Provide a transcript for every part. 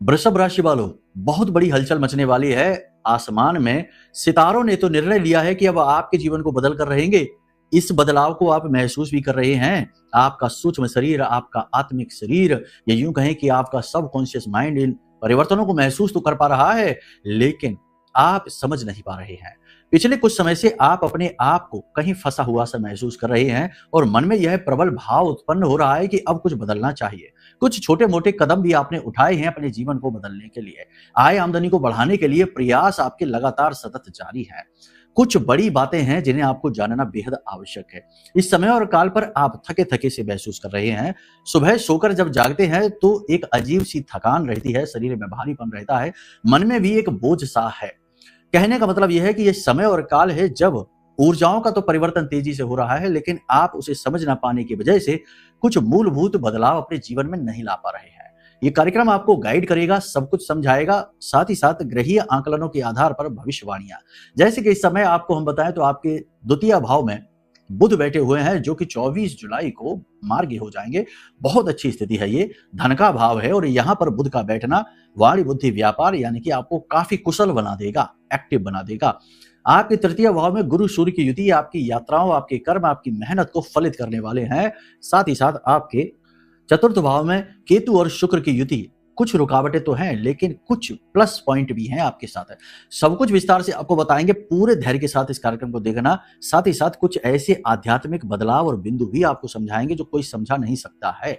वृषभ राशि वालों, बहुत बड़ी हलचल मचने वाली है। आसमान में सितारों ने तो निर्णय लिया है कि अब आपके जीवन को बदल कर रहेंगे। इस बदलाव को आप महसूस भी कर रहे हैं। आपका सूक्ष्म शरीर, आपका आत्मिक शरीर, या यूं कहें कि आपका सबकॉन्शियस माइंड इन परिवर्तनों को महसूस तो कर पा रहा है, लेकिन आप समझ नहीं पा रहे हैं। पिछले कुछ समय से आप अपने आप को कहीं फंसा हुआ सा महसूस कर रहे हैं और मन में यह प्रबल भाव उत्पन्न हो रहा है कि अब कुछ बदलना चाहिए। कुछ छोटे मोटे कदम भी आपने उठाए हैं अपने जीवन को बदलने के लिए। आय आमदनी को बढ़ाने के लिए प्रयास आपके लगातार सतत जारी है। कुछ बड़ी बातें हैं जिन्हें आपको जानना बेहद आवश्यक है। इस समय और काल पर आप थके थके से महसूस कर रहे हैं। सुबह सोकर जब जागते हैं तो एक अजीब सी थकान रहती है, शरीर में भारीपन रहता है, मन में भी एक बोझ सा है। कहने का मतलब यह है कि यह समय और काल है जब ऊर्जाओं का तो परिवर्तन तेजी से हो रहा है, लेकिन आप उसे समझ ना पाने की वजह से कुछ मूलभूत बदलाव अपने जीवन में नहीं ला पा रहे हैं। ये कार्यक्रम आपको गाइड करेगा, सब कुछ समझाएगा, साथ ही साथ ग्रहीय आंकलनों के आधार पर भविष्यवाणियां। जैसे कि इस समय आपको हम बताएं तो आपके द्वितीय भाव में बुध बैठे हुए हैं, जो कि 24 जुलाई को मार्गी हो जाएंगे। बहुत अच्छी स्थिति है, ये धन का भाव है और यहाँ पर बुध का बैठना वाणी बुद्धि व्यापार यानी कि आपको काफी कुशल बना देगा, एक्टिव बना देगा। आपके तृतीय भाव में गुरु सूर्य की युति आपकी यात्राओं, आपके कर्म, आपकी मेहनत को फलित करने वाले हैं। साथ ही साथ आपके चतुर्थ भाव में केतु और शुक्र की युति। कुछ रुकावटें तो हैं, लेकिन कुछ प्लस पॉइंट भी हैं आपके साथ। सब कुछ विस्तार से आपको बताएंगे। पूरे धैर्य के साथ इस कार्यक्रम को देखना। साथ ही साथ कुछ ऐसे आध्यात्मिक बदलाव और बिंदु भी आपको समझाएंगे जो कोई समझा नहीं सकता है।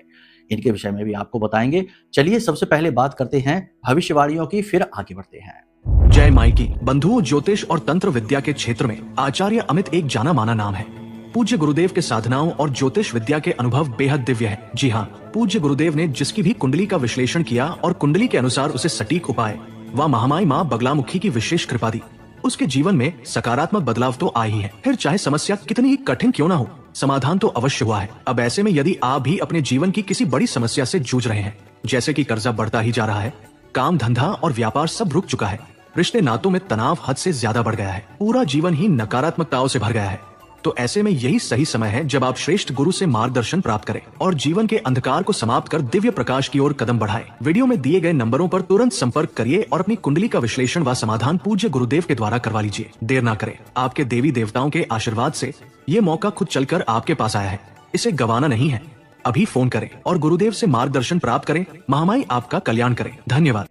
इनके विषय में भी आपको बताएंगे। चलिए सबसे पहले बात करते हैं भविष्यवाणियों की, फिर आगे बढ़ते हैं। जय माइकी बंधुओं, ज्योतिष और तंत्र विद्या के क्षेत्र में आचार्य अमित एक जाना माना नाम है। पूज्य गुरुदेव के साधनाओं और ज्योतिष विद्या के अनुभव बेहद दिव्य है। जी हाँ, पूज्य गुरुदेव ने जिसकी भी कुंडली का विश्लेषण किया और कुंडली के अनुसार उसे सटीक उपाय व महामाई माँ बगलामुखी की विशेष कृपा दी, उसके जीवन में सकारात्मक बदलाव तो आए ही है। फिर चाहे समस्या कितनी ही कठिन क्यों ना हो, समाधान तो अवश्य हुआ है। अब ऐसे में यदि आप भी अपने जीवन की किसी बड़ी समस्या से जूझ रहे हैं, जैसे कि कर्जा बढ़ता ही जा रहा है, काम धंधा और व्यापार सब रुक चुका है, रिश्ते नातों में तनाव हद से ज्यादा बढ़ गया है, पूरा जीवन ही नकारात्मकताओं से भर गया है, तो ऐसे में यही सही समय है जब आप श्रेष्ठ गुरु से मार्गदर्शन प्राप्त करें और जीवन के अंधकार को समाप्त कर दिव्य प्रकाश की ओर कदम बढ़ाएं। वीडियो में दिए गए नंबरों पर तुरंत संपर्क करिए और अपनी कुंडली का विश्लेषण व समाधान पूज्य गुरुदेव के द्वारा करवा लीजिए। देर ना करें। आपके देवी देवताओं के आशीर्वाद से ये मौका खुद चलकर आपके पास आया है, इसे गंवाना नहीं है। अभी फोन करें और गुरुदेव से मार्गदर्शन प्राप्त करें। महामाई आपका कल्याण करें। धन्यवाद।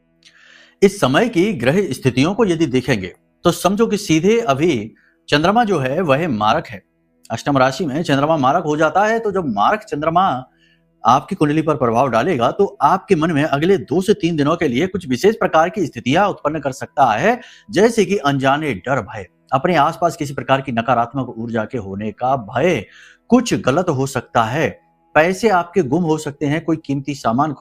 इस समय की ग्रह स्थितियों को यदि देखेंगे तो समझो कि सीधे अभी चंद्रमा जो है वह मारक है। अष्टम राशि में चंद्रमा मारक हो जाता है, तो जब मारक चंद्रमा आपकी कुंडली पर प्रभाव डालेगा तो आपके मन में अगले 2 से 3 दिनों के लिए कुछ विशेष प्रकार की स्थितियां उत्पन्न कर सकता है, जैसे कि अनजाने डर, भय, अपने आसपास किसी प्रकार की नकारात्मक ऊर्जा के होने का भय, कुछ गलत हो सकता है, पैसे आपके गुम हो सकते हैं, कोई कीमती सामान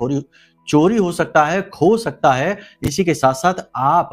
चोरी हो सकता है, खो सकता है। इसी के साथ साथ आप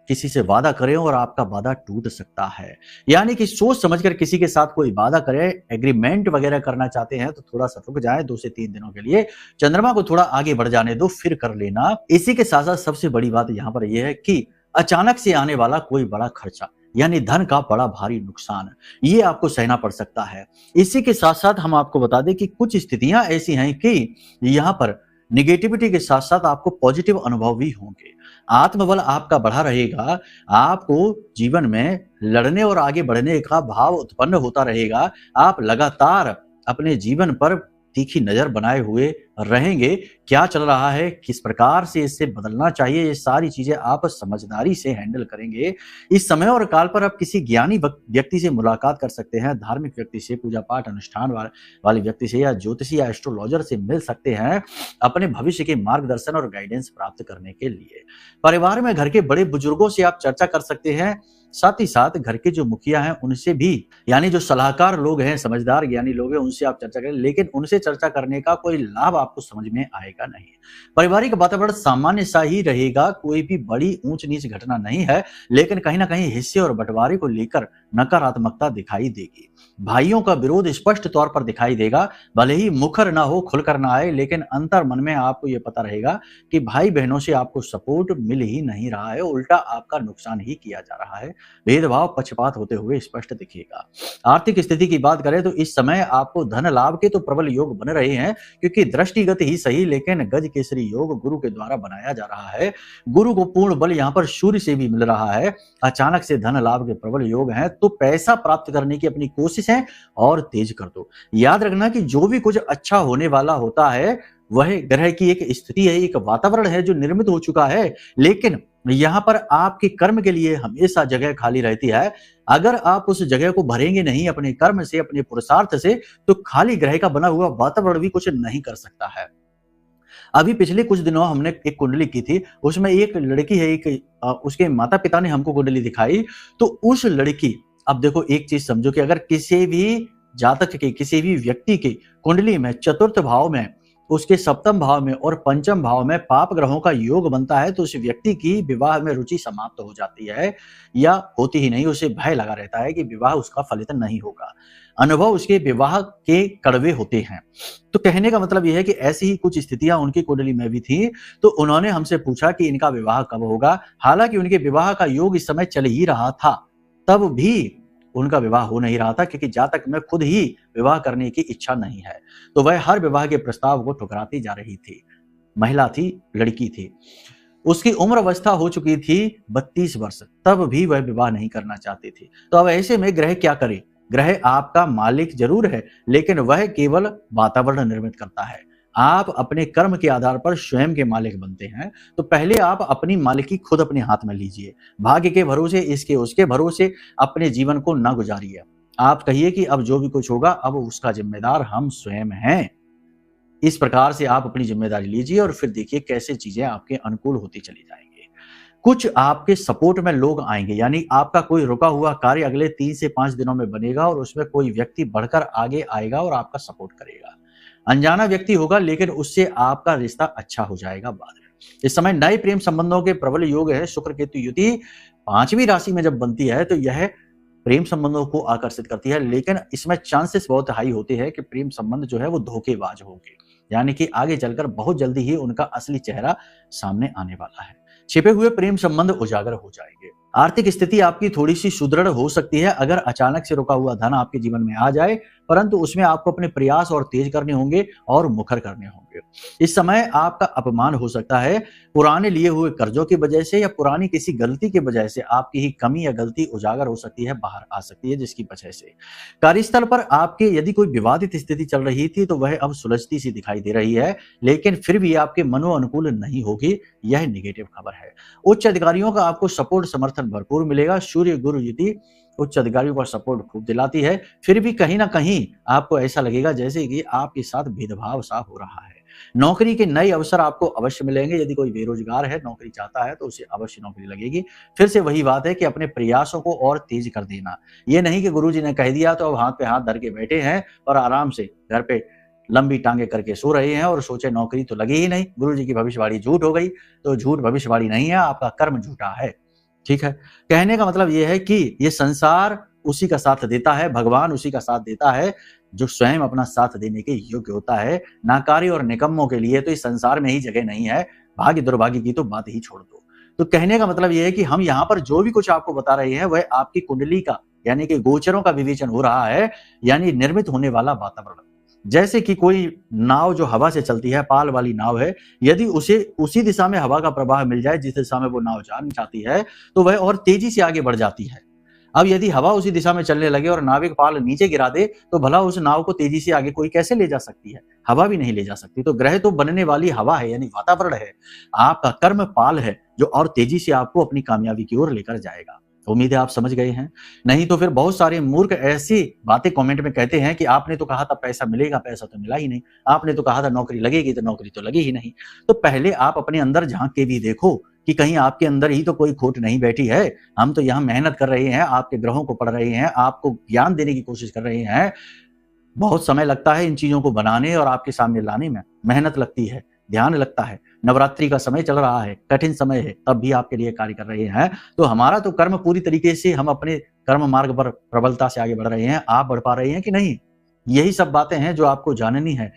किसी से वादा करें और आपका वादा टूट सकता है। यानी कि सोच समझकर किसी के साथ कोई वादा करें, एग्रीमेंट वगैरह करना चाहते हैं तो थोड़ा सा रुक जाए 2 से 3 दिनों के लिए, चंद्रमा को थोड़ा आगे बढ़ जाने दो, फिर कर लेना। इसी के साथ साथ सबसे बड़ी बात यहाँ पर यह है कि अचानक से आने वाला कोई बड़ा खर्चा यानी धन का बड़ा भारी नुकसान, ये आपको सहना पड़ सकता है। इसी के साथ साथ हम आपको बता दें कि कुछ स्थितियां ऐसी हैं कि यहाँ पर निगेटिविटी के साथ साथ आपको पॉजिटिव अनुभव भी होंगे। आत्मबल आपका बढ़ा रहेगा, आपको जीवन में लड़ने और आगे बढ़ने का भाव उत्पन्न होता रहेगा। आप लगातार अपने जीवन पर तीखी नजर बनाए हुए रहेंगे। क्या चल रहा है, किस प्रकार से इससे बदलना चाहिए, ये सारी चीजें आप समझदारी से हैंडल करेंगे। इस समय और काल पर आप किसी ज्ञानी व्यक्ति से मुलाकात कर सकते हैं, धार्मिक व्यक्ति से, पूजा पाठ अनुष्ठान वाले व्यक्ति से, या ज्योतिषी या एस्ट्रोलॉजर से मिल सकते हैं अपने भविष्य के मार्गदर्शन और गाइडेंस प्राप्त करने के लिए। परिवार में घर के बड़े बुजुर्गों से आप चर्चा कर सकते हैं। साथ ही साथ घर के जो मुखिया हैं उनसे भी, यानी जो सलाहकार लोग हैं, समझदार ज्ञानी लोग हैं, उनसे आप चर्चा करें, लेकिन उनसे चर्चा करने का कोई लाभ आपको समझ में आएगा नहीं। पारिवारिक वातावरण सामान्य सा ही रहेगा, कोई भी बड़ी ऊंच नीच घटना नहीं है, लेकिन कहीं ना कहीं हिस्से और बंटवारे को लेकर नकारात्मकता दिखाई देगी। भाइयों का विरोध स्पष्ट तौर पर दिखाई देगा, भले ही मुखर ना हो, खुलकर ना आए, लेकिन अंतर मन में आपको ये पता रहेगा कि भाई बहनों से आपको सपोर्ट मिल ही नहीं रहा है, उल्टा आपका नुकसान ही किया जा रहा है। भेदभाव, पक्षपात होते हुए स्पष्ट दिखेगा। आर्थिक स्थिति की बात करें तो इस समय आपको धन लाभ के तो प्रबल योग बन रहे हैं, क्योंकि दृष्टिगत ही सही लेकिन गज केसरी योग गुरु के द्वारा बनाया जा रहा है। गुरु को पूर्ण बल यहाँ पर सूर्य से भी मिल रहा है। अचानक से धन लाभ के प्रबल योग हैं, तो पैसा प्राप्त करने की अपनी कोशिश है और तेज कर दो। याद रखना कि जो भी कुछ अच्छा होने वाला होता है वह ग्रह की एक स्थिति है, एक वातावरण है जो निर्मित हो चुका है, लेकिन यहाँ पर आपके कर्म के लिए हमेशा जगह खाली रहती है। अगर आप उस जगह को भरेंगे नहीं अपने कर्म से, अपने पुरुषार्थ से, तो खाली ग्रह का बना हुआ वातावरण भी कुछ नहीं कर सकता है। अभी पिछले कुछ दिनों हमने एक कुंडली की थी, उसमें एक लड़की है, उसके माता पिता ने हमको कुंडली दिखाई, तो उस लड़की, अब देखो एक चीज समझो कि अगर किसी भी जातक के, किसी भी व्यक्ति की कुंडली में चतुर्थ भाव में, उसके सप्तम भाव में और पंचम भाव में पाप ग्रहों का योग बनता है, तो उस व्यक्ति की विवाह में रुचि समाप्त हो जाती है या होती ही नहीं। उसे भय लगा रहता है कि विवाह उसका फलित नहीं होगा। अनुभव उसके विवाह के कड़वे होते हैं। तो कहने का मतलब यह है कि ऐसी ही कुछ स्थितियां उनकी कुंडली में भी थी, तो उन्होंने हमसे पूछा कि इनका विवाह कब होगा। हालांकि उनके विवाह का योग इस समय चल ही रहा था, तब भी उनका विवाह हो नहीं रहा था, क्योंकि जातक में खुद ही विवाह करने की इच्छा नहीं है, तो वह हर विवाह के प्रस्ताव को ठुकराती जा रही थी। महिला थी, लड़की थी, उसकी उम्र अवस्था हो चुकी थी 32 वर्ष, तब भी वह विवाह नहीं करना चाहती थी। तो अब ऐसे में ग्रह क्या करे? ग्रह आपका मालिक जरूर है, लेकिन वह केवल वातावरण निर्मित करता है। आप अपने कर्म के आधार पर स्वयं के मालिक बनते हैं, तो पहले आप अपनी मालिकी खुद अपने हाथ में लीजिए। भाग्य के भरोसे, इसके उसके भरोसे अपने जीवन को न गुजारिए। आप कहिए कि अब जो भी कुछ होगा, अब उसका जिम्मेदार हम स्वयं हैं। इस प्रकार से आप अपनी जिम्मेदारी लीजिए और फिर देखिए कैसे चीजें आपके अनुकूल होती चली जाएंगी। कुछ आपके सपोर्ट में लोग आएंगे, यानी आपका कोई रुका हुआ कार्य अगले 3 से 5 दिनों में बनेगा और उसमें कोई व्यक्ति बढ़कर आगे आएगा और आपका सपोर्ट करेगा। अनजाना व्यक्ति होगा, लेकिन उससे आपका रिश्ता अच्छा हो जाएगा बाद में। इस समय नए प्रेम संबंधों के प्रबल योग है। शुक्र केतु युति 5वीं राशि में जब बनती है तो यह प्रेम संबंधों को आकर्षित करती है, लेकिन इसमें चांसेस बहुत हाई होते हैं कि प्रेम संबंध जो है वो धोखेबाज होंगे, यानी कि आगे चलकर बहुत जल्दी ही उनका असली चेहरा सामने आने वाला है। छिपे हुए प्रेम संबंध उजागर हो जाएंगे। आर्थिक स्थिति आपकी थोड़ी सी सुदृढ़ हो सकती है अगर अचानक से रुका हुआ धन आपके जीवन में आ जाए, परंतु उसमें आपको अपने प्रयास और तेज करने होंगे और मुखर करने होंगे। इस समय आपका अपमान हो सकता है, पुराने लिए हुए कर्जों की वजह से या पुरानी किसी गलती की वजह से आपकी ही कमी या गलती उजागर हो सकती है, बाहर आ सकती है, जिसकी वजह से कार्यस्थल पर आपके यदि कोई विवादित स्थिति चल रही थी तो वह अब सुलझती सी दिखाई दे रही है, लेकिन फिर भी आपके मनो अनुकूल नहीं होगी। यह नेगेटिव खबर है। उच्च अधिकारियों का आपको सपोर्ट समर्थन भरपूर मिलेगा। सूर्य गुरु युति उच्च अधिकारियों का सपोर्ट खूब दिलाती है, फिर भी कहीं ना कहीं आपको ऐसा लगेगा जैसे कि आपके साथ भेदभाव सा हो रहा है। नौकरी के नए अवसर आपको अवश्य मिलेंगे। यदि कोई बेरोजगार है, नौकरी चाहता है, तो उसे अवश्य नौकरी लगेगी। फिर से वही बात है कि अपने प्रयासों को और तेज कर देना। ये नहीं कि गुरुजी ने कह दिया तो अब हाथ पे हाथ धर के बैठे हैं और आराम से घर पे लंबी टांगे करके सो रहे हैं और सोचे नौकरी तो लगी ही नहीं, गुरुजी की भविष्यवाणी झूठ हो गई। तो झूठ भविष्यवाणी नहीं है, आपका कर्म झूठा है। ठीक है, कहने का मतलब यह है कि ये संसार उसी का साथ देता है, भगवान उसी का साथ देता है जो स्वयं अपना साथ देने के योग्य होता है। नाकारी और निकम्मों के लिए तो इस संसार में ही जगह नहीं है। भाग्य दुर्भाग्य की तो बात ही छोड़ दो। तो कहने का मतलब यह है कि हम यहाँ पर जो भी कुछ आपको बता रहे हैं वह आपकी कुंडली का, यानी कि गोचरों का विवेचन हो रहा है, यानी निर्मित होने वाला वातावरण। जैसे कि कोई नाव जो हवा से चलती है, पाल वाली नाव है, यदि उसे उसी दिशा में हवा का प्रवाह मिल जाए जिस दिशा में वो नाव जाना चाहती है, तो वह और तेजी से आगे बढ़ जाती है। अब यदि हवा उसी दिशा में चलने लगे और नाविक पाल नीचे गिरा दे, तो भला उस नाव को तेजी से आगे कोई कैसे ले जा सकती है? हवा भी नहीं ले जा सकती। तो ग्रह तो बनने वाली हवा है, यानी वातावरण है। आपका कर्म पाल है जो और तेजी से आपको अपनी कामयाबी की ओर लेकर जाएगा। उम्मीद है आप समझ गए हैं। नहीं तो फिर बहुत सारे मूर्ख ऐसी बातें कमेंट में कहते हैं कि आपने तो कहा था पैसा मिलेगा, पैसा तो मिला ही नहीं। आपने तो कहा था नौकरी लगेगी, तो नौकरी तो लगी ही नहीं। तो पहले आप अपने अंदर झांक के भी देखो कि कहीं आपके अंदर ही तो कोई खोट नहीं बैठी है। हम तो यहाँ मेहनत कर रहे हैं, आपके ग्रहों को पढ़ रहे हैं, आपको ज्ञान देने की कोशिश कर रहे हैं। बहुत समय लगता है इन चीजों को बनाने और आपके सामने लाने में, मेहनत लगती है, ध्यान लगता है। नवरात्रि का समय चल रहा है, कठिन समय है, तब भी आपके लिए कार्य कर रहे हैं। तो हमारा तो कर्म पूरी तरीके से हम अपने कर्म मार्ग पर प्रबलता से आगे बढ़ रहे हैं, आप बढ़ पा रहे हैं कि नहीं? यही सब बातें हैं जो आपको जाननी है।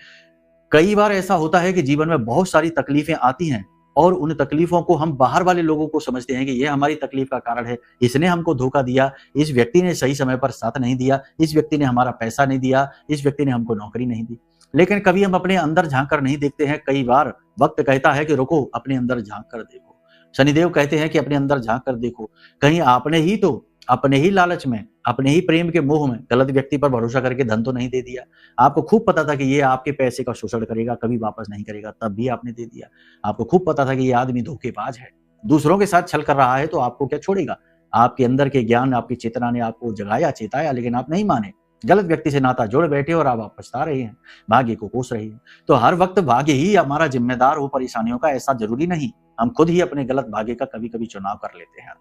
कई बार ऐसा होता है कि जीवन में बहुत सारी तकलीफें आती हैं और उन तकलीफों को हम बाहर वाले लोगों को समझते हैं कि ये हमारी तकलीफ का कारण है, इसने हमको धोखा दिया, इस व्यक्ति ने सही समय पर साथ नहीं दिया, इस व्यक्ति ने हमारा पैसा नहीं दिया, इस व्यक्ति ने हमको नौकरी नहीं दी। लेकिन कभी हम अपने अंदर झांक कर नहीं देखते हैं। कई बार वक्त कहता है कि रुको, अपने अंदर झांक कर देखो। शनिदेव कहते हैं कि अपने अंदर झांक कर देखो, कहीं आपने ही तो अपने ही लालच में, अपने ही प्रेम के मोह में गलत व्यक्ति पर भरोसा करके धन तो नहीं दे दिया। आपको खूब पता था कि ये आपके पैसे का शोषण करेगा, कभी वापस नहीं करेगा, तब भी आपने दे दिया। आपको खूब पता था कि ये आदमी धोखेबाज है, दूसरों के साथ छल कर रहा है, तो आपको क्या छोड़ेगा? आपके अंदर के ज्ञान, आपकी चेतना ने आपको जगाया, चेताया, लेकिन आप नहीं माने। गलत व्यक्ति से नाता जोड़ बैठे और आप पछता रहे हैं, भाग्य को कोस रहे हैं। तो हर वक्त भाग्य ही हमारा जिम्मेदार हो परेशानियों का, ऐसा जरूरी नहीं। हम खुद ही अपने गलत भाग्य का कभी कभी चुनाव कर लेते हैं।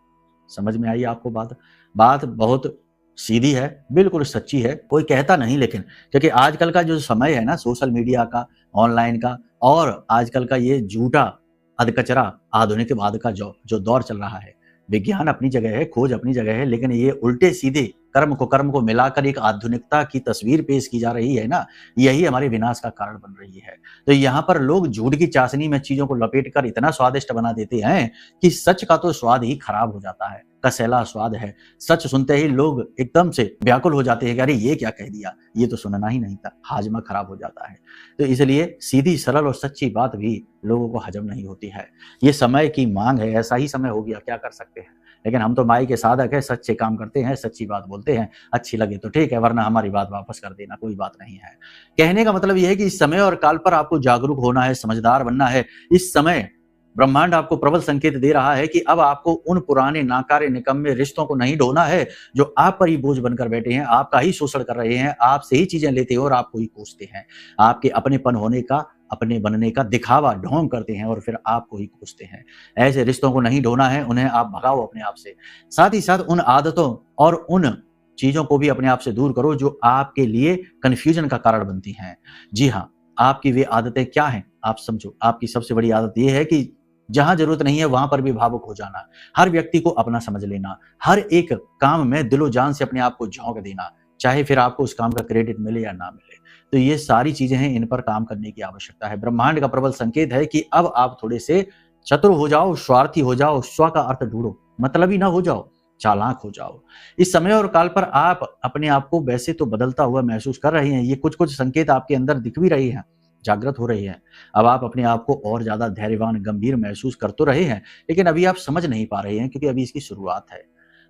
समझ में आई आपको बात? बात बहुत सीधी है, बिल्कुल सच्ची है, कोई कहता नहीं। लेकिन क्योंकि आजकल का जो समय है ना, सोशल मीडिया का, ऑनलाइन का, और आजकल का ये झूठा अधकचरा आधुनिकवाद का जो दौर चल रहा है, विज्ञान अपनी जगह है, खोज अपनी जगह है, लेकिन ये उल्टे सीधे कर्म को मिलाकर एक आधुनिकता की तस्वीर पेश की जा रही है ना, यही हमारे विनाश का कारण बन रही है। तो यहाँ पर लोग झूठ की चाशनी में चीजों को लपेटकर इतना स्वादिष्ट बना देते हैं कि सच का तो स्वाद ही खराब हो जाता है, कसैला स्वाद है। सच सुनते ही लोग एकदम से व्याकुल हो जाते हैं कि अरे ये क्या कह दिया, ये तो सुनना ही नहीं था, हाजमा खराब हो जाता है। तो इसलिए सीधी, सरल और सच्ची बात भी लोगों को हजम नहीं होती है। ये समय की मांग है, ऐसा ही समय हो गया, क्या कर सकते हैं। लेकिन हम तो माई के साधक है, सच्चे काम करते हैं, सच्ची बात बोलते हैं, अच्छी लगे तो ठीक है, वरना हमारी बात वापस कर देना, कोई बात नहीं है। कहने का मतलब यह है कि इस समय और काल पर आपको जागरूक होना है, समझदार बनना है। इस समय ब्रह्मांड आपको प्रबल संकेत दे रहा है कि अब आपको उन पुराने नाकारे निकम्मे रिश्तों को नहीं ढोना है जो आप पर ही बोझ बनकर बैठे हैं, आपका ही शोषण कर रहे हैं, आपसे ही चीजें लेते हैं और आपको ही कोसते हैं। आपके अपनेपन होने का, अपने बनने का दिखावा ढोंग करते हैं और फिर आपको ही कोसते हैं। ऐसे रिश्तों को नहीं ढोना है, उन्हें आप भगाओ अपने आप से। साथ ही साथ उन आदतों और उन चीजों को भी अपने आप से दूर करो जो आपके लिए कंफ्यूजन का कारण बनती हैं। जी हाँ, आपकी वे आदतें क्या हैं आप समझो। आपकी सबसे बड़ी आदत यह है कि जहां जरूरत नहीं है वहां पर भी भावुक हो जाना, हर व्यक्ति को अपना समझ लेना, हर एक काम में दिलो जान से अपने आप को झोंक देना, चाहे फिर आपको उस काम का क्रेडिट मिले या ना मिले। तो ये सारी चीजें हैं, इन पर काम करने की आवश्यकता है। ब्रह्मांड का प्रबल संकेत है कि अब आप थोड़े से चतुर हो जाओ, स्वार्थी हो जाओ, स्व का अर्थ ढूंढो, मतलबी ना हो जाओ, चालाक हो जाओ। इस समय और काल पर आप अपने आप को वैसे तो बदलता हुआ महसूस कर रहे हैं, ये कुछ कुछ संकेत आपके अंदर दिख भी रही हैं, जागृत हो रही है। अब आप अपने आप को और ज्यादा धैर्यवान, गंभीर महसूस कर तो रहे हैं, लेकिन अभी आप समझ नहीं पा रहे हैं क्योंकि अभी इसकी शुरुआत है।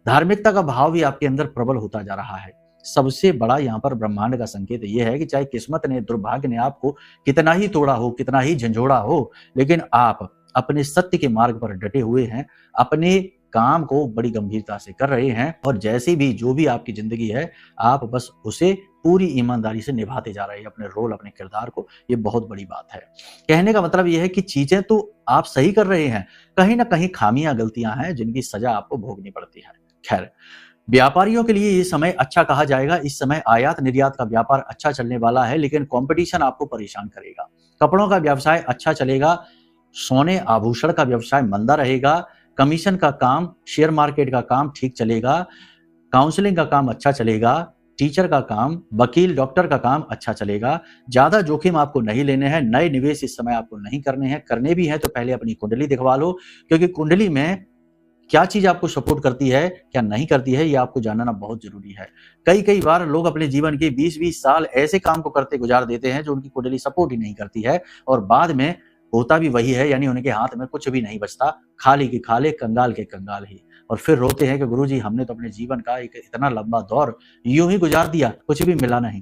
धार्मिकता का भाव भी आपके अंदर प्रबल होता जा रहा है। सबसे बड़ा यहाँ पर ब्रह्मांड का संकेत यह है कि चाहे किस्मत ने, दुर्भाग्य ने आपको कितना ही तोड़ा हो, कितना ही झंझोड़ा हो, लेकिन आप अपने सत्य के मार्ग पर डटे हुए हैं, अपने काम को बड़ी गंभीरता से कर रहे हैं और जैसी भी जो भी आपकी जिंदगी है, आप बस उसे पूरी ईमानदारी से निभाते जा रहे हैं, अपने रोल, अपने किरदार को। ये बहुत बड़ी बात है। कहने का मतलब यह है कि चीजें तो आप सही कर रहे हैं, कहीं ना कहीं खामियां, गलतियां हैं जिनकी सजा आपको भोगनी पड़ती है। खैर, व्यापारियों के लिए ये समय अच्छा कहा जाएगा। इस समय आयात निर्यात का व्यापार अच्छा चलने वाला है, लेकिन कंपटीशन आपको परेशान करेगा। कपड़ों का व्यवसाय अच्छा चलेगा, सोने आभूषण का व्यवसाय मंदा रहेगा, कमीशन का काम, शेयर मार्केट का काम ठीक चलेगा, काउंसलिंग का काम अच्छा चलेगा, टीचर का काम, वकील, डॉक्टर का काम अच्छा चलेगा। ज्यादा जोखिम आपको नहीं लेने हैं, नए निवेश इस समय आपको नहीं करने हैं। करने भी हैं तो पहले अपनी कुंडली दिखवा लो, क्योंकि कुंडली में क्या चीज आपको सपोर्ट करती है, क्या नहीं करती है, ये आपको जानना बहुत जरूरी है। कई बार लोग अपने जीवन के 20-20 साल ऐसे काम को करते गुजार देते हैं जो उनकी कुंडली सपोर्ट ही नहीं करती है, और बाद में होता भी वही है, यानी उनके हाथ में कुछ भी नहीं बचता, खाली के खाले, कंगाल के कंगाल ही। और फिर रोते हैं कि गुरुजी, हमने तो अपने जीवन का एक इतना लंबा दौर यूं ही गुजार दिया, कुछ भी मिला नहीं,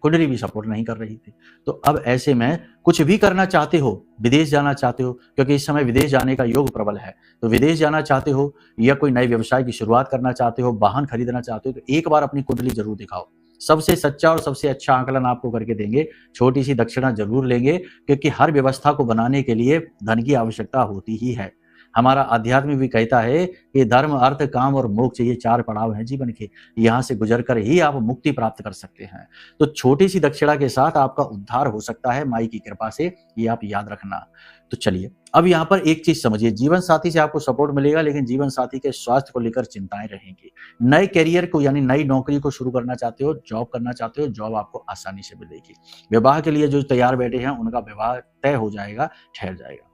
कुंडली भी सपोर्ट नहीं कर रही थी। तो अब ऐसे में कुछ भी करना चाहते हो, विदेश जाना चाहते हो, क्योंकि इस समय विदेश जाने का योग प्रबल है, तो विदेश जाना चाहते हो या कोई नए व्यवसाय की शुरुआत करना चाहते हो, वाहन खरीदना चाहते हो, तो एक बार अपनी कुंडली जरूर दिखाओ। सबसे सच्चा और सबसे अच्छा आकलन आपको करके देंगे। छोटी सी दक्षिणा जरूर लेंगे, क्योंकि हर व्यवस्था को बनाने के लिए धन की आवश्यकता होती ही है। हमारा अध्यात्म भी कहता है कि धर्म, अर्थ, काम और मोक्ष ये 4 पड़ाव हैं जीवन के। यहाँ से गुजर कर ही आप मुक्ति प्राप्त कर सकते हैं। तो छोटी सी दक्षिणा के साथ आपका उद्धार हो सकता है माई की कृपा से, ये आप याद रखना। तो चलिए अब यहाँ पर एक चीज समझिए, जीवन साथी से आपको सपोर्ट मिलेगा, लेकिन जीवन साथी के स्वास्थ्य को लेकर चिंताएं रहेंगी। नए करियर को यानी नई नौकरी को शुरू करना चाहते हो, जॉब करना चाहते हो, जॉब आपको आसानी से मिलेगी। विवाह के लिए जो तैयार बैठे हैं उनका विवाह तय हो जाएगा, ठहर जाएगा।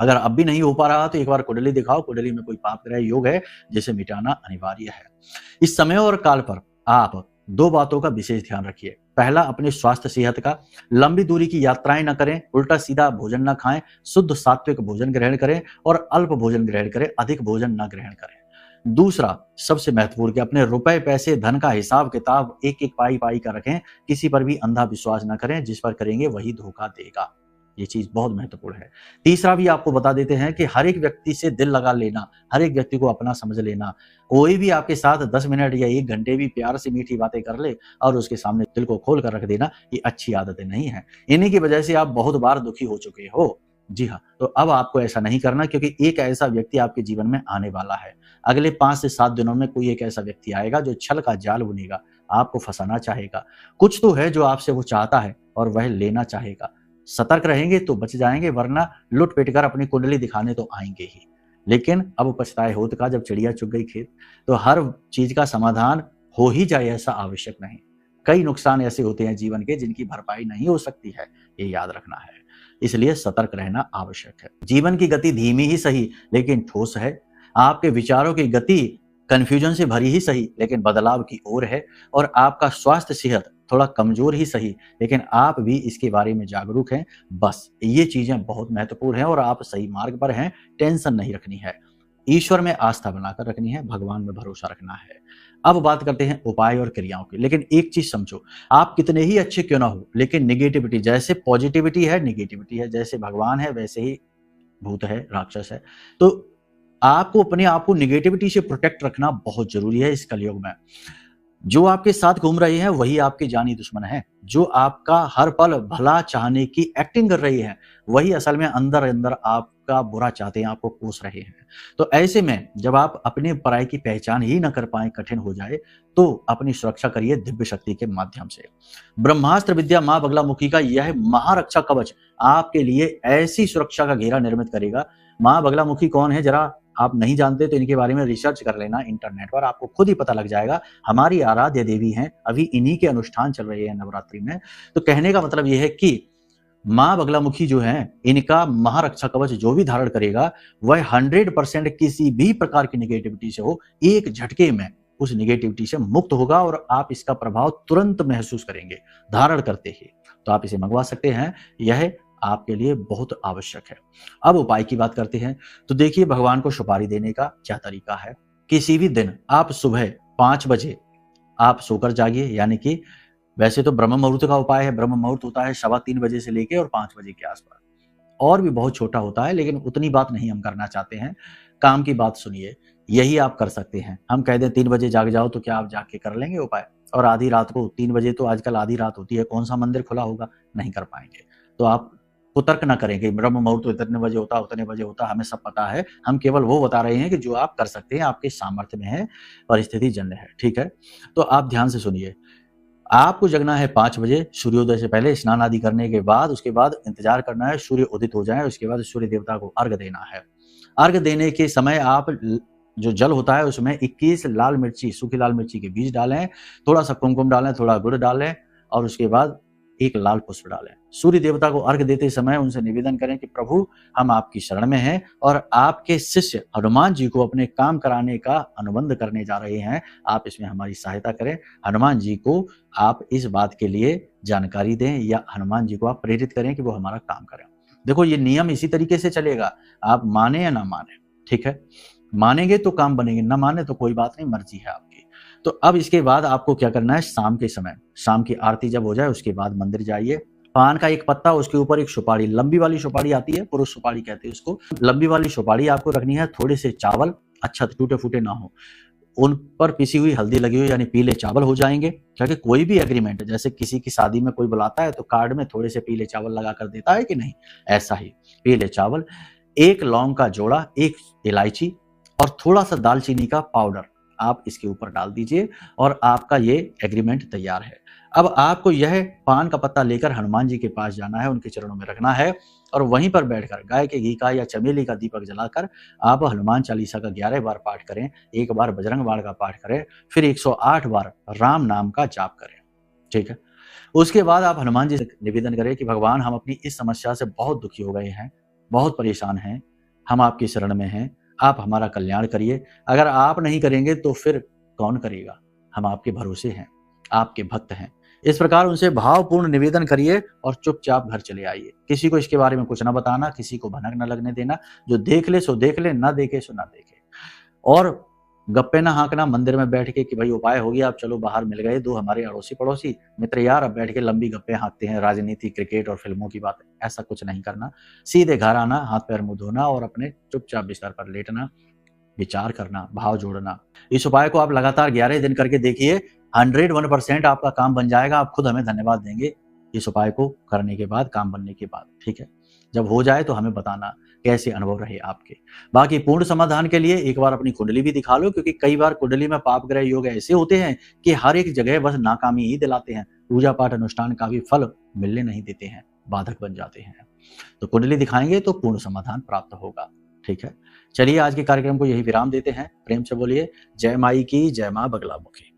अगर अब भी नहीं हो पा रहा तो एक बार कुंडली दिखाओ, कुंडली में कोई पाप ग्रह योग है जिसे मिटाना अनिवार्य है। इस समय और काल पर आप 2 बातों का विशेष ध्यान रखिए। पहला, अपने स्वास्थ्य सेहत का। लंबी दूरी की यात्राएं न करें, उल्टा सीधा भोजन न खाएं, शुद्ध सात्विक भोजन ग्रहण करें और अल्प भोजन ग्रहण करें, अधिक भोजन न ग्रहण करें। दूसरा, सबसे महत्वपूर्ण कि अपने रुपए, पैसे, धन का हिसाब किताब एक एक पाई पाई का रखें। किसी पर भी अंधा विश्वास न करें, जिस पर करेंगे वही धोखा देगा। ये चीज बहुत महत्वपूर्ण है। तीसरा भी आपको बता देते हैं कि हर एक व्यक्ति से दिल लगा लेना, हर एक व्यक्ति को अपना समझ लेना। कोई भी आपके साथ 10 मिनट या 1 घंटे भी प्यार से मीठी बातें कर ले और उसके सामने दिल को खोल कर रख देना, ये अच्छी आदतें नहीं है। इन्हीं की वजह से आप बहुत बार दुखी हो चुके हो। जी हाँ, तो अब आपको ऐसा नहीं करना, क्योंकि एक ऐसा व्यक्ति आपके जीवन में आने वाला है। अगले 5 से 7 दिनों में कोई एक ऐसा व्यक्ति आएगा जो छल का जाल बुनेगा, आपको फंसाना चाहेगा। कुछ तो है जो आपसे वो चाहता है और वह लेना चाहेगा। सतर्क रहेंगे तो बच जाएंगे, वरना लुट पिट कर अपनी कुंडली दिखाने तो आएंगे ही। लेकिन अब पछताए होत का जब चिड़िया चुग गई खेत। तो हर चीज का समाधान हो ही जाए ऐसा आवश्यक नहीं। कई नुकसान ऐसे होते हैं जीवन के जिनकी भरपाई नहीं हो सकती है, ये याद रखना है। इसलिए सतर्क रहना आवश्यक है। जीवन की गति धीमी ही सही लेकिन ठोस है। आपके विचारों की गति कंफ्यूजन से भरी ही सही लेकिन बदलाव की ओर है। और आपका स्वास्थ्य सेहत थोड़ा कमजोर ही सही, लेकिन आप भी इसके बारे में जागरूक हैं। बस ये चीजें बहुत महत्वपूर्ण हैं और आप सही मार्ग पर हैं। टेंशन नहीं रखनी है, ईश्वर में आस्था बनाकर रखनी है, भगवान में भरोसा रखना है। अब बात करते हैं उपाय और क्रियाओं की। लेकिन एक चीज समझो, आप कितने ही अच्छे क्यों ना हो, लेकिन निगेटिविटी, जैसे पॉजिटिविटी है निगेटिविटी है, जैसे भगवान है वैसे ही भूत है, राक्षस है। तो आपको अपने आप को निगेटिविटी से प्रोटेक्ट रखना बहुत जरूरी है इस कलयुग में। जो आपके साथ घूम रहे हैं वही आपके जानी दुश्मन है। जो आपका हर पल भला चाहने की एक्टिंग कर रही है वही असल में अंदर अंदर आपका बुरा चाहते हैं, आपको कोस रहे हैं। तो ऐसे में जब आप अपने पराई की पहचान ही न कर पाए, कठिन हो जाए, तो अपनी सुरक्षा करिए दिव्य शक्ति के माध्यम से। ब्रह्मास्त्र विद्या मां बगलामुखी का यह महारक्षा कवच आपके लिए ऐसी सुरक्षा का घेरा निर्मित करेगा। मां बगलामुखी कौन है, जरा आप नहीं जानते तो इनके बारे में रिसर्च कर लेना इंटरनेट पर, आपको खुद ही पता लग जाएगा। हमारी आराध्य देवी हैं, अभी इन्हीं के अनुष्ठान चल रहे हैं नवरात्रि में। तो कहने का मतलब यह है कि मां बगलामुखी जो है, इनका महारक्षा कवच जो भी धारण करेगा वह 100% किसी भी प्रकार की निगेटिविटी से हो, एक झटके में उस निगेटिविटी से मुक्त होगा और आप इसका प्रभाव तुरंत महसूस करेंगे धारण करते ही। तो आप इसे मंगवा सकते हैं, यह आपके लिए बहुत आवश्यक है। अब उपाय की बात करते हैं। तो देखिए, भगवान को सुपारी देने का क्या तरीका है। किसी भी दिन आप सुबह 5 बजे आप सोकर जागिए, यानी कि वैसे तो ब्रह्म मुहूर्त का उपाय है। ब्रह्म मुहूर्त होता है 3:15 बजे से लेके और 5 बजे के आसपास। और भी बहुत छोटा होता है, लेकिन उतनी बात नहीं हम करना चाहते हैं। काम की बात सुनिए, यही आप कर सकते हैं। हम कह दें 3 बजे जाग जाओ, तो क्या आप जाग के कर लेंगे उपाय? और आधी रात को 3 बजे तो आजकल आधी रात होती है, कौन सा मंदिर खुला होगा? नहीं कर पाएंगे। तो आप कुतर्क ना करें कि ब्रह्म मुहूर्त इतने बजे होता, उतने बजे होता, हमें सब पता है। हम केवल वो बता रहे हैं कि जो आप कर सकते हैं, आपके सामर्थ्य में है, परिस्थिति जन्य है। ठीक है, तो आप ध्यान से सुनिए। आपको जगना है 5 बजे सूर्योदय से पहले, स्नान आदि करने के बाद। उसके बाद इंतजार करना है सूर्य उदित हो जाए, उसके बाद सूर्य देवता को अर्घ देना है। अर्घ देने के समय आप जो जल होता है उसमें 21 लाल मिर्ची, सूखी लाल मिर्ची के बीज डालें, थोड़ा सा कुमकुम डालें, थोड़ा गुड़ डालें और उसके बाद एक लाल पुष्प डालें। सूर्य देवता को अर्घ देते समय उनसे निवेदन करें कि प्रभु, हम आपकी शरण में हैं और आपके शिष्य हनुमान जी को अपने काम कराने का अनुबंध करने जा रहे हैं। आप इसमें हमारी सहायता करें। हनुमान जी को आप इस बात के लिए जानकारी दें या हनुमान जी को आप प्रेरित करें कि वो हमारा काम करें। देखो, ये नियम इसी तरीके से चलेगा, आप माने या ना माने। ठीक है, मानेंगे तो काम बनेंगे, ना माने तो कोई बात नहीं, मर्जी है आपकी। तो अब इसके बाद आपको क्या करना है, शाम के समय, शाम की आरती जब हो जाए उसके बाद मंदिर जाइए। पान का एक पत्ता, उसके ऊपर एक सुपारी, लंबी वाली सुपारी आती है, पुरुष सुपारी कहते हैं उसको। लंबी वाली सुपारी आपको रखनी है। थोड़े से चावल, अच्छा टूटे फूटे ना हो, उन पर पिसी हुई हल्दी लगी हुई, यानी पीले चावल हो जाएंगे। क्योंकि कोई भी एग्रीमेंट, जैसे किसी की शादी में कोई बुलाता है तो कार्ड में थोड़े से पीले चावल लगा कर देता है कि नहीं, ऐसा ही पीले चावल। 1 लौंग का जोड़ा, 1 इलायची और थोड़ा सा दालचीनी का पाउडर आप इसके ऊपर डाल दीजिए और आपका ये एग्रीमेंट तैयार है। अब आपको यह पान का पत्ता लेकर हनुमान जी के पास जाना है, उनके चरणों में रखना है और वहीं पर बैठकर गाय के घी का या चमेली का दीपक जलाकर आप हनुमान चालीसा का 11 बार पाठ करें, 1 बार बजरंग बाण का पाठ करें, फिर 108 बार राम नाम का जाप करें। ठीक है? उसके बाद आप हनुमान जी से निवेदन करें कि भगवान, हम अपनी इस समस्या से बहुत दुखी हो गए हैं, बहुत परेशान हैं, हम आपकी शरण में हैं, आप हमारा कल्याण करिए। अगर आप नहीं करेंगे तो फिर कौन करेगा? हम आपके भरोसे हैं, आपके भक्त हैं। इस प्रकार उनसे भावपूर्ण निवेदन करिए और चुपचाप घर चले आइए। किसी को इसके बारे में कुछ ना बताना, किसी को भनक न लगने देना। जो देख ले सो देख ले, ना देखे सो ना देखे। और गप्पे ना हाँकना मंदिर में बैठ के कि भाई उपाय हो गया, अब चलो बाहर मिल गए 2 हमारे अड़ोसी पड़ोसी मित्र यार, अब बैठ के लंबी गप्पे हाँकते हैं, राजनीति, क्रिकेट और फिल्मों की बातें। ऐसा कुछ नहीं करना। सीधे घर आना, हाथ पैर मुंह धोना और अपने चुपचाप बिस्तर पर लेटना, विचार करना, भाव जोड़ना। इस उपाय को आप लगातार 11 दिन करके देखिए, 101% आपका काम बन जाएगा। आप खुद हमें धन्यवाद देंगे इस उपाय को करने के बाद, काम बनने के बाद। ठीक है? जब हो जाए तो हमें बताना कैसे अनुभव रहे आपके। बाकी पूर्ण समाधान के लिए एक बार अपनी कुंडली भी दिखा लो, क्योंकि कई बार कुंडली में पाप ग्रह योग ऐसे होते हैं कि हर एक जगह बस नाकामी ही दिलाते हैं, पूजा पाठ अनुष्ठान का भी फल मिलने नहीं देते हैं, बाधक बन जाते हैं। तो कुंडली दिखाएंगे तो पूर्ण समाधान प्राप्त होगा। ठीक है? चलिए आज के कार्यक्रम को यही विराम देते हैं। प्रेम से बोलिए जय माई की, जय मां बगलामुखी।